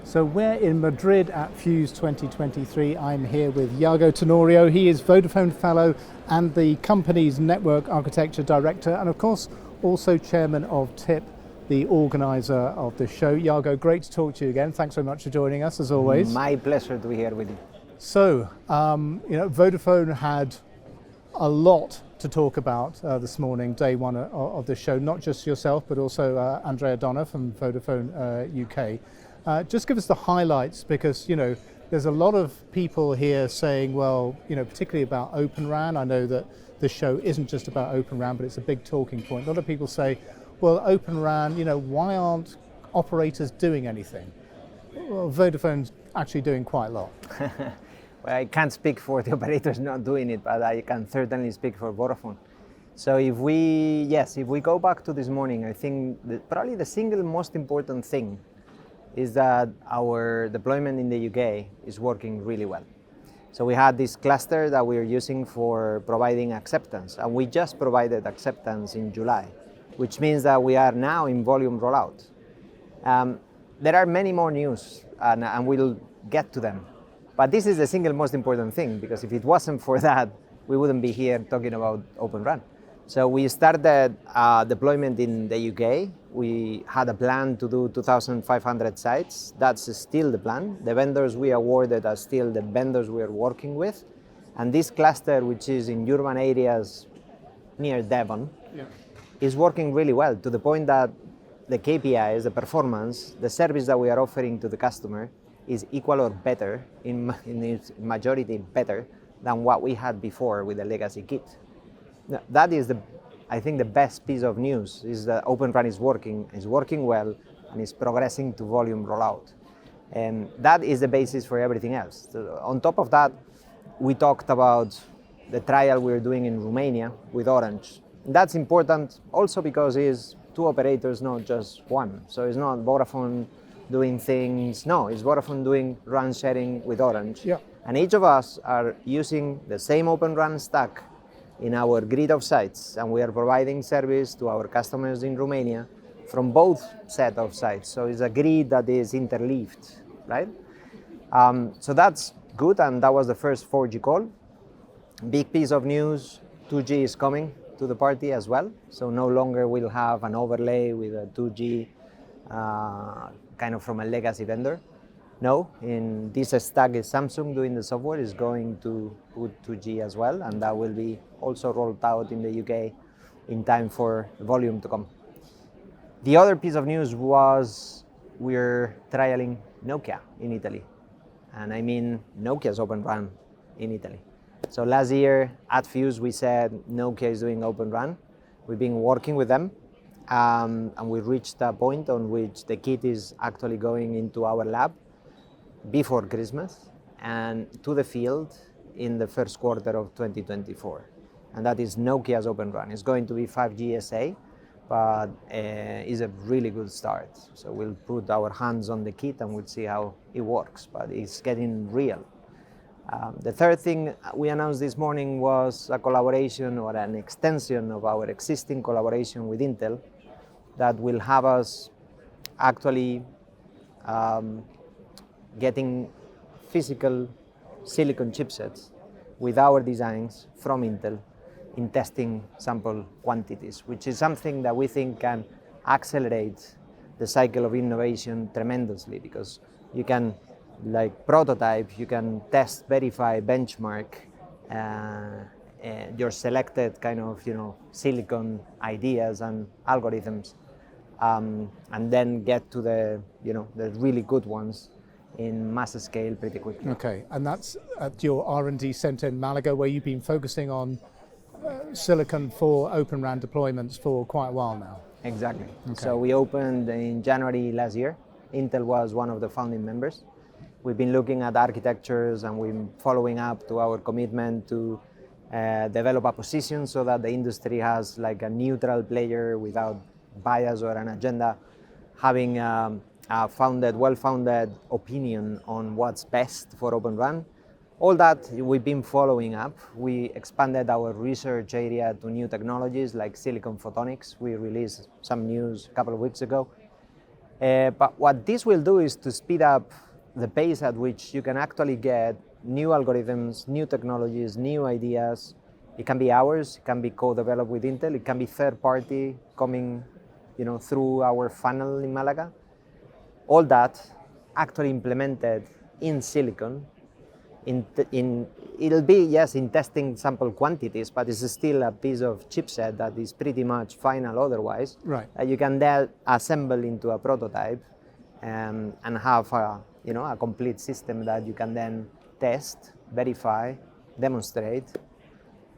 So we're in Madrid at Fyuz 2023. I'm here with Yago Tenorio. He is Vodafone Fellow and the company's Network Architecture Director, and of course also Chairman of TIP, the organizer of the show. Yago, great to talk to you again. Thanks so much for joining us as always. My pleasure to be here with you. So, Vodafone had a lot to talk about this morning, day one of the show, not just yourself, but also Andrea Donna from Vodafone UK. Just give us the highlights, because there's a lot of people here saying, well, particularly about Open RAN. I know that the show isn't just about Open RAN, but it's a big talking point. A lot of people say, well, Open RAN, why aren't operators doing anything? Well, Vodafone's actually doing quite a lot. Well, I can't speak for the operators not doing it, but I can certainly speak for Vodafone. So if we go back to this morning, I think that probably the single most important thing is that our deployment in the UK is working really well. So we had this cluster that we are using for providing acceptance, and we just provided acceptance in July, which means that we are now in volume rollout. There are many more news, and we'll get to them. But this is the single most important thing, because if it wasn't for that, we wouldn't be here talking about Open RAN. So we started deployment in the UK. We had a plan to do 2,500 sites. That's still the plan. The vendors we awarded are still the vendors we are working with. And this cluster, which is in urban areas near Devon, is working really well, to the point that the KPIs, the performance, the service that we are offering to the customer is equal or better, in its majority better, than what we had before with the legacy kit. That is, I think, the best piece of news, is that Open RAN is working well, and is progressing to volume rollout. And that is the basis for everything else. So on top of that, we talked about the trial we're doing in Romania with Orange. That's important also because it's two operators, not just one. So it's not Vodafone doing things, no, it's Vodafone doing RAN sharing with Orange. Yeah. And each of us are using the same Open RAN stack in our grid of sites, and we are providing service to our customers in Romania from both set of sites. So it's a grid that is interleaved, right? So that's good, and that was the first 4G call. Big piece of news, 2G is coming to the party as well. So no longer we'll have an overlay with a 2G kind of from a legacy vendor. No, in this stack is Samsung doing the software, is going to put 2G as well, and that will be also rolled out in the UK in time for volume to come. The other piece of news was we're trialing Nokia in Italy, and I mean Nokia's Open RAN in Italy. So last year at Fyuz we said Nokia is doing Open RAN. We've been working with them, and we reached a point on which the kit is actually going into our lab before Christmas and to the field in the first quarter of 2024. And that is Nokia's Open RAN. It's going to be 5G SA, but is a really good start. So we'll put our hands on the kit and we'll see how it works, but it's getting real. The third thing we announced this morning was a collaboration, or an extension of our existing collaboration with Intel, that will have us actually getting physical silicon chipsets with our designs from Intel in testing sample quantities, which is something that we think can accelerate the cycle of innovation tremendously, because you can prototype, you can test, verify, benchmark your selected kind of silicon ideas and algorithms, and then get to the really good ones in mass scale pretty quickly. Okay, and that's at your R&D center in Malaga, where you've been focusing on silicon for Open RAN deployments for quite a while now. Exactly. Okay. So we opened in January last year. Intel was one of the founding members. We've been looking at architectures, and we're following up to our commitment to develop a position so that the industry has like a neutral player without bias or an agenda, having a well-founded opinion on what's best for Open RAN. All that we've been following up. We expanded our research area to new technologies like silicon photonics. We released some news a couple of weeks ago. But what this will do is to speed up the pace at which you can actually get new algorithms, new technologies, new ideas. It can be ours, it can be co-developed with Intel, it can be third party coming, through our funnel in Malaga. All that actually implemented in silicon. It'll be, yes, in testing sample quantities, but it's still a piece of chipset that is pretty much final otherwise. Right. You can then assemble into a prototype and have a complete system that you can then test, verify, demonstrate,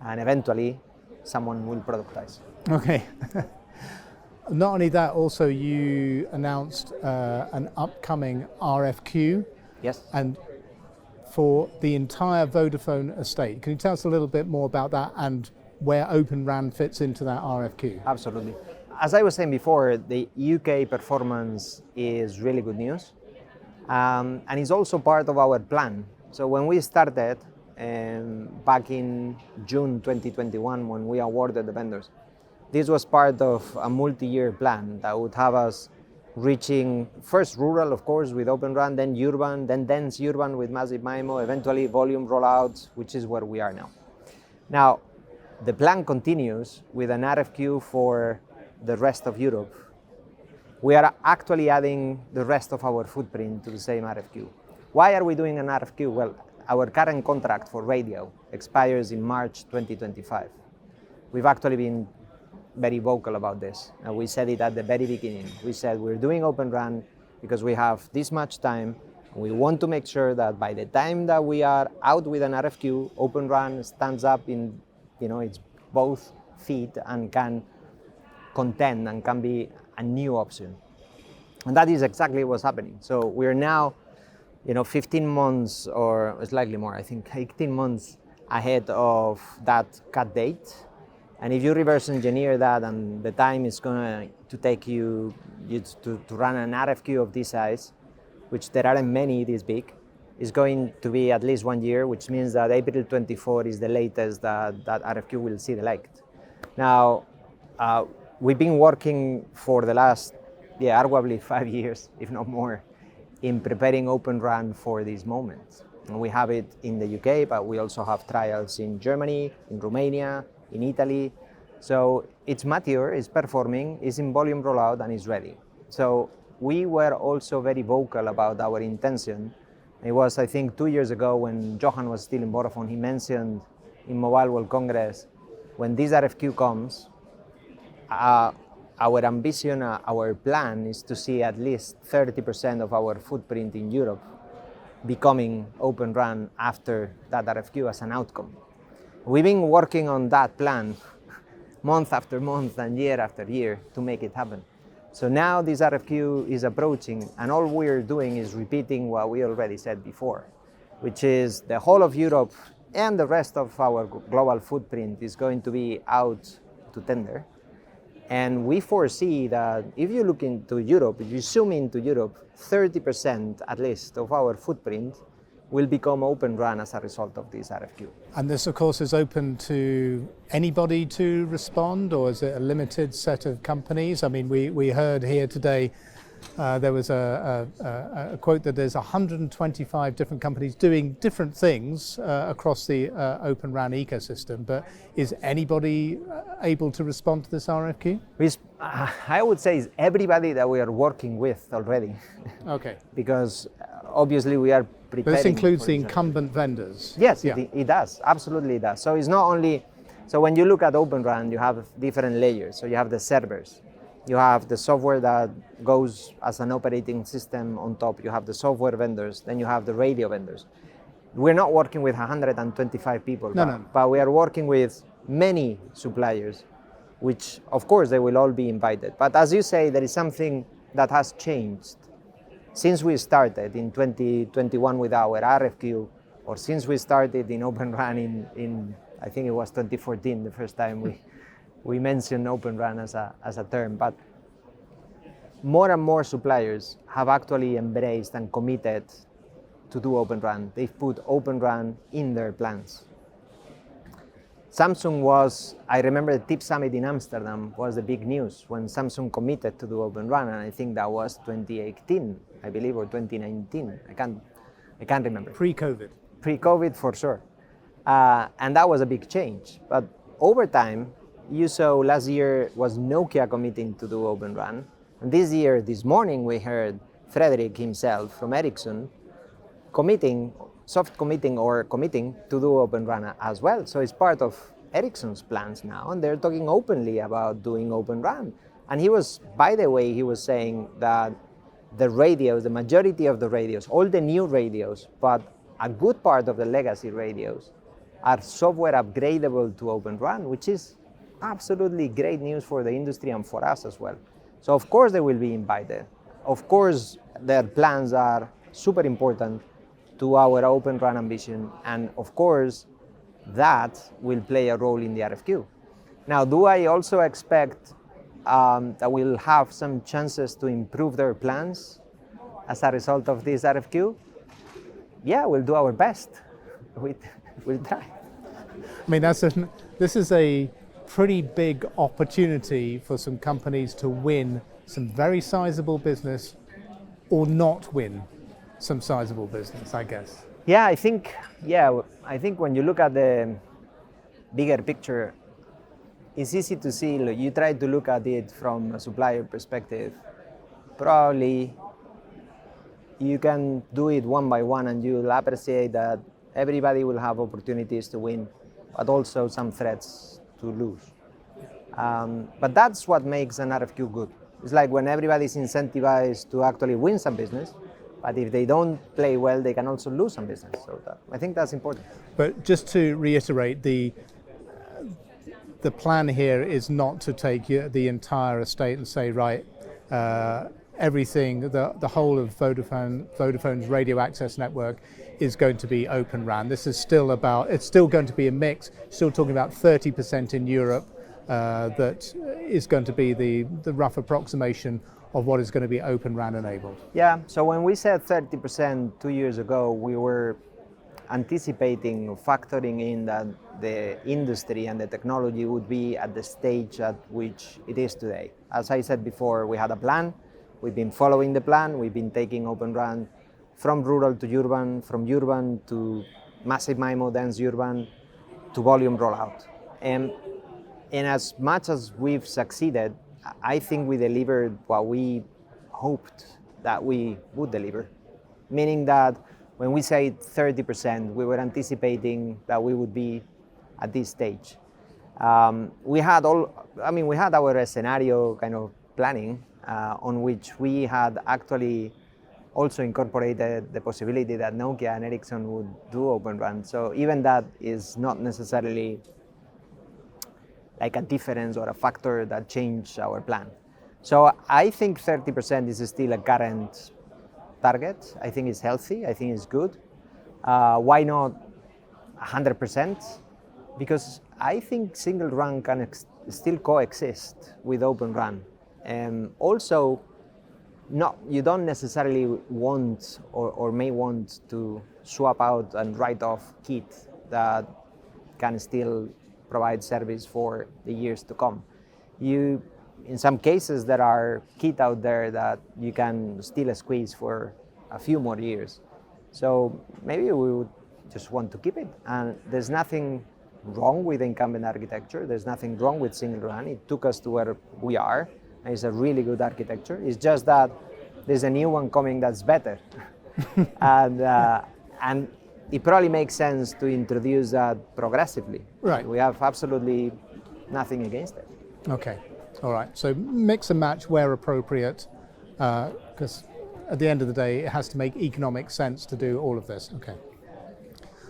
and eventually someone will productize. Okay. Not only that, also you announced an upcoming RFQ. Yes. And for the entire Vodafone estate. Can you tell us a little bit more about that and where Open RAN fits into that RFQ? Absolutely. As I was saying before, the UK performance is really good news, and it's also part of our plan. So when we started back in June 2021, when we awarded the vendors, this was part of a multi-year plan that would have us reaching first rural, of course, with Open RAN, then urban, then dense urban with massive MIMO, eventually volume rollouts, which is where we are now. Now, the plan continues with an RFQ for the rest of Europe. We are actually adding the rest of our footprint to the same RFQ. Why are we doing an RFQ? Well, our current contract for radio expires in March 2025. We've actually been very vocal about this. And we said it at the very beginning. We said we're doing Open RAN because we have this much time. We want to make sure that by the time that we are out with an RFQ, Open RAN stands up in, its both feet and can contend and can be a new option. And that is exactly what's happening. So we're now, 15 months or slightly more, I think 18 months ahead of that cut date. And if you reverse engineer that and the time is going to take you to run an RFQ of this size, which there aren't many this big, is going to be at least 1 year, which means that April 24 is the latest that RFQ will see the light. Now, we've been working for the last, arguably 5 years, if not more, in preparing Open RAN for this moment. And we have it in the UK, but we also have trials in Germany, in Romania, in Italy. So it's mature, it's performing, it's in volume rollout, and it's ready. So we were also very vocal about our intention. It was, I think, 2 years ago when Johan was still in Vodafone, he mentioned in Mobile World Congress, when this RFQ comes, our ambition, our plan is to see at least 30% of our footprint in Europe becoming Open RAN after that RFQ as an outcome. We've been working on that plan month after month and year after year to make it happen. So now this RFQ is approaching, and all we're doing is repeating what we already said before, which is the whole of Europe and the rest of our global footprint is going to be out to tender. And we foresee that if you look into Europe, if you zoom into Europe, 30% at least of our footprint will become Open RAN as a result of this RFQ. And this, of course, is open to anybody to respond, or is it a limited set of companies? I mean, we heard here today, there was a quote that there's 125 different companies doing different things across the Open RAN ecosystem, but is anybody able to respond to this RFQ? I would say it's everybody that we are working with already. Okay. Because obviously we are preparing. But this includes the incumbent vendors? Yes, yeah. It does, absolutely it does. So it's not only, so when you look at Open RAN, you have different layers. So you have the servers, you have the software that goes as an operating system on top, you have the software vendors, then you have the radio vendors. We're not working with 125 people, but we are working with many suppliers, which of course they will all be invited. But as you say, there is something that has changed since we started in 2021 with our RFQ, or since we started in Open RAN in I think it was 2014, the first time we mentioned Open RAN as a term. But more and more suppliers have actually embraced and committed to do Open RAN. They've put Open RAN in their plans. Samsung was, I remember the TIP Summit in Amsterdam was the big news when Samsung committed to do Open RAN, and I think that was 2018, I believe, or 2019. I can't remember. Pre-COVID. Pre-COVID for sure. And that was a big change. But over time, you saw last year was Nokia committing to do Open RAN. And this morning, we heard Frederick himself from Ericsson committing to do Open RAN as well. So it's part of Ericsson's plans now, and they're talking openly about doing Open RAN. And he was saying that the radios, the majority of the radios, all the new radios, but a good part of the legacy radios are software upgradable to Open RAN, which is absolutely great news for the industry and for us as well. So of course they will be invited. Of course their plans are super important to our Open RAN ambition, and of course that will play a role in the RFQ. Now, do I also expect that we'll have some chances to improve their plans as a result of this RFQ? Yeah, we'll do our best. We'll try. I mean, this is a pretty big opportunity for some companies to win some very sizable business or not win some sizable business, I guess. Yeah, I think when you look at the bigger picture, it's easy to see, you try to look at it from a supplier perspective. Probably you can do it one by one and you'll appreciate that everybody will have opportunities to win, but also some threats to lose. But that's what makes an RFQ good. It's like when everybody's incentivized to actually win some business, but if they don't play well, they can also lose some business. So I think that's important. But just to reiterate, the plan here is not to take the entire estate and say, right, everything, the whole of Vodafone's radio access network is going to be Open RAN. This is still it's still going to be a mix, still talking about 30% in Europe, that is going to be the rough approximation of what is going to be Open RAN enabled. Yeah, so when we said 30% 2 years ago, we were anticipating, factoring in that the industry and the technology would be at the stage at which it is today. As I said before, we had a plan, we've been following the plan, we've been taking Open RAN from rural to urban, from urban to massive MIMO, dense urban, to volume rollout. And as much as we've succeeded, I think we delivered what we hoped that we would deliver. Meaning that when we say 30%, we were anticipating that we would be at this stage. We had our scenario kind of planning on which we had actually also incorporated the possibility that Nokia and Ericsson would do Open RAN. So even that is not necessarily like a difference or a factor that changed our plan. So I think 30% is still a current target. I think it's healthy, I think it's good. Why not 100%? Because I think single RAN can still coexist with Open RAN. Also, you don't necessarily want or may want to swap out and write off kit that can still provide service for the years to come. In some cases, there are kit out there that you can still squeeze for a few more years. So maybe we would just want to keep it. And there's nothing wrong with incumbent architecture. There's nothing wrong with single RAN. It took us to where we are. And it's a really good architecture. It's just that there's a new one coming that's better. And it probably makes sense to introduce that progressively. Right. We have absolutely nothing against it. Okay. All right. So mix and match where appropriate, because at the end of the day, it has to make economic sense to do all of this. Okay.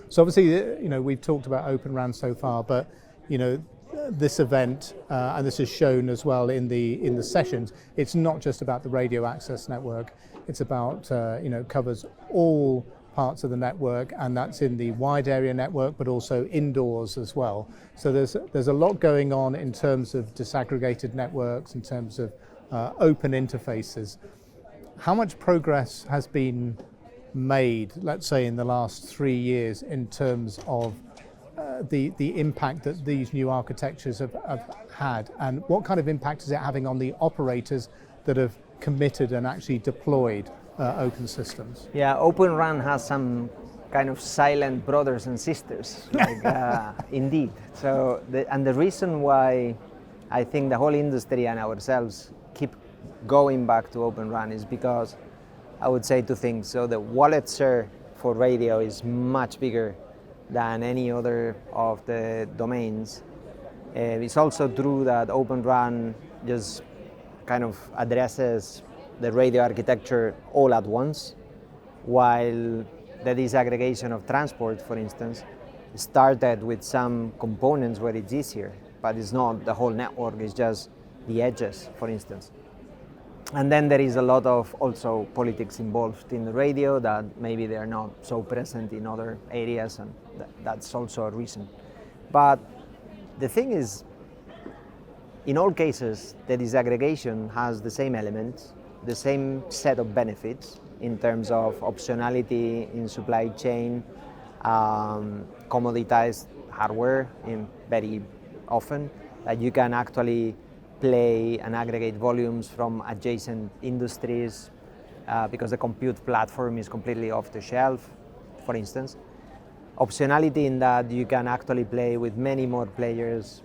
So obviously, we've talked about Open RAN so far, but this event, and this is shown as well in the sessions, it's not just about the radio access network. It's about covers all parts of the network, and that's in the wide area network, but also indoors as well. So there's a lot going on in terms of disaggregated networks, in terms of open interfaces. How much progress has been made, let's say, in the last 3 years in terms of the impact that these new architectures have had, and what kind of impact is it having on the operators that have committed and actually deployed open systems? Yeah, Open RAN has some kind of silent brothers and sisters, like, indeed. So, the reason why I think the whole industry and ourselves keep going back to Open RAN is because I would say two things. So the wallet share for radio is much bigger than any other of the domains. It's also true that Open RAN just kind of addresses the radio architecture all at once, while the disaggregation of transport, for instance, started with some components where it's easier, but it's not the whole network, it's just the edges, for instance. And then there is a lot of also politics involved in the radio that maybe they are not so present in other areas, and that's also a reason. But the thing is, in all cases, the disaggregation has the same elements, the same set of benefits in terms of optionality in supply chain, commoditized hardware very often, that you can actually play and aggregate volumes from adjacent industries because the compute platform is completely off the shelf, for instance. Optionality in that you can actually play with many more players,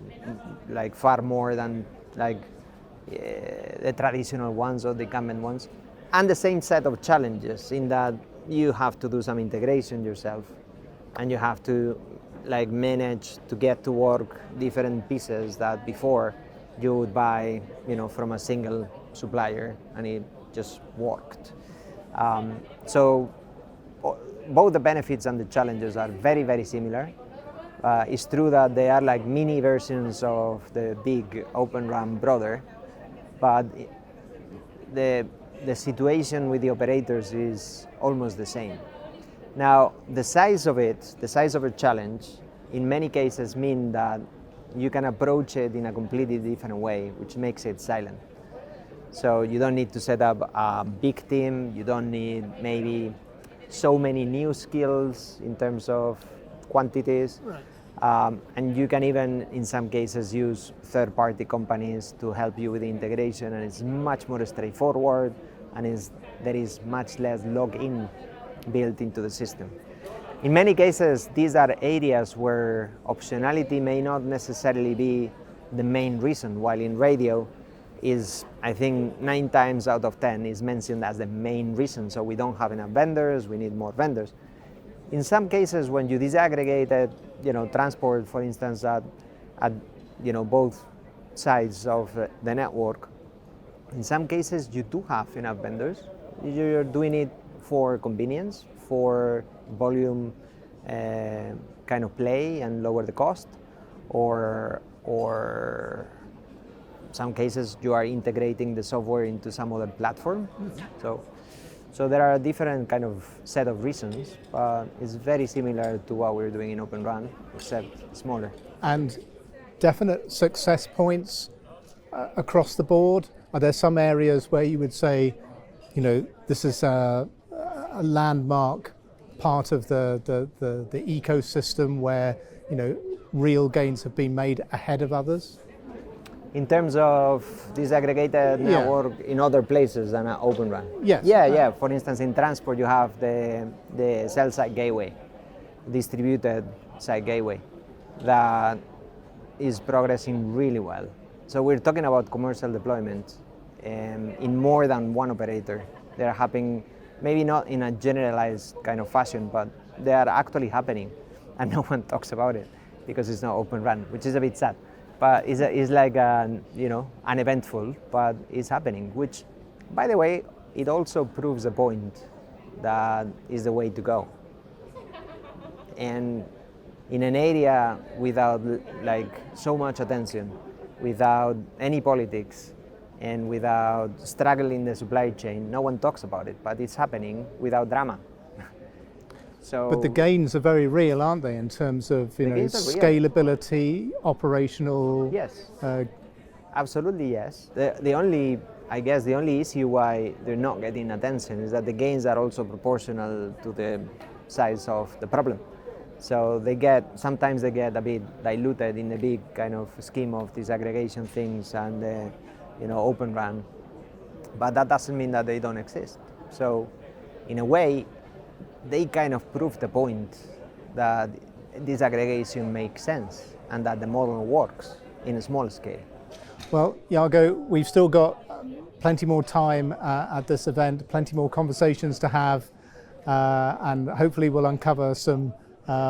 like far more than like the traditional ones or the incumbent ones. And the same set of challenges in that you have to do some integration yourself, and you have to like manage to get to work different pieces that before you would buy, from a single supplier, and it just worked. So both the benefits and the challenges are very, very similar. It's true that they are like mini versions of the big Open RAN brother, but the situation with the operators is almost the same. Now, the size of a challenge, in many cases mean that you can approach it in a completely different way, which makes it silent. So you don't need to set up a big team, you don't need maybe so many new skills in terms of quantities. Right. And you can even, in some cases, use third-party companies to help you with the integration, and it's much more straightforward, and there is much less log-in built into the system. In many cases, these are areas where optionality may not necessarily be the main reason, while in radio is, I think, 9 times out of 10 is mentioned as the main reason. So we don't have enough vendors, we need more vendors. In some cases, when you disaggregate transport, for instance, at both sides of the network, in some cases you do have enough vendors. You're doing it for convenience, for volume kind of play and lower the cost, or some cases you are integrating the software into some other platform. Mm-hmm. So there are a different kind of set of reasons, but it's very similar to what we're doing in Open RAN, except smaller. And definite success points across the board? Are there some areas where you would say, this is a landmark part of the ecosystem where, real gains have been made ahead of others? In terms of disaggregated network in other places than Open RAN? Yes. Yeah. For instance, in transport, you have the cell-side gateway, distributed side gateway, that is progressing really well. So we're talking about commercial deployment in more than one operator. They're happening, maybe not in a generalized kind of fashion, but they are actually happening, and no one talks about it because it's not Open RAN, which is a bit sad. But it's like uneventful, but it's happening, which, by the way, it also proves the point that is the way to go. And in an area without like so much attention, without any politics, and without struggling the supply chain, no one talks about it, but it's happening without drama. But the gains are very real, aren't they, in terms of scalability, operational? Yes, absolutely yes. The only issue why they're not getting attention is that the gains are also proportional to the size of the problem. So sometimes they get a bit diluted in the big kind of scheme of disaggregation things and Open RAN, but that doesn't mean that they don't exist. So in a way, they kind of prove the point that disaggregation makes sense and that the model works in a small scale. Well, Yago, we've still got plenty more time at this event, plenty more conversations to have, and hopefully we'll uncover some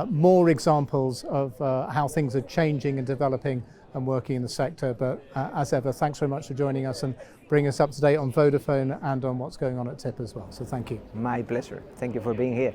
more examples of how things are changing and developing and working in the sector. But as ever, thanks very much for joining us and bringing us up to date on Vodafone and on what's going on at TIP as well. So thank you. My pleasure. Thank you for being here.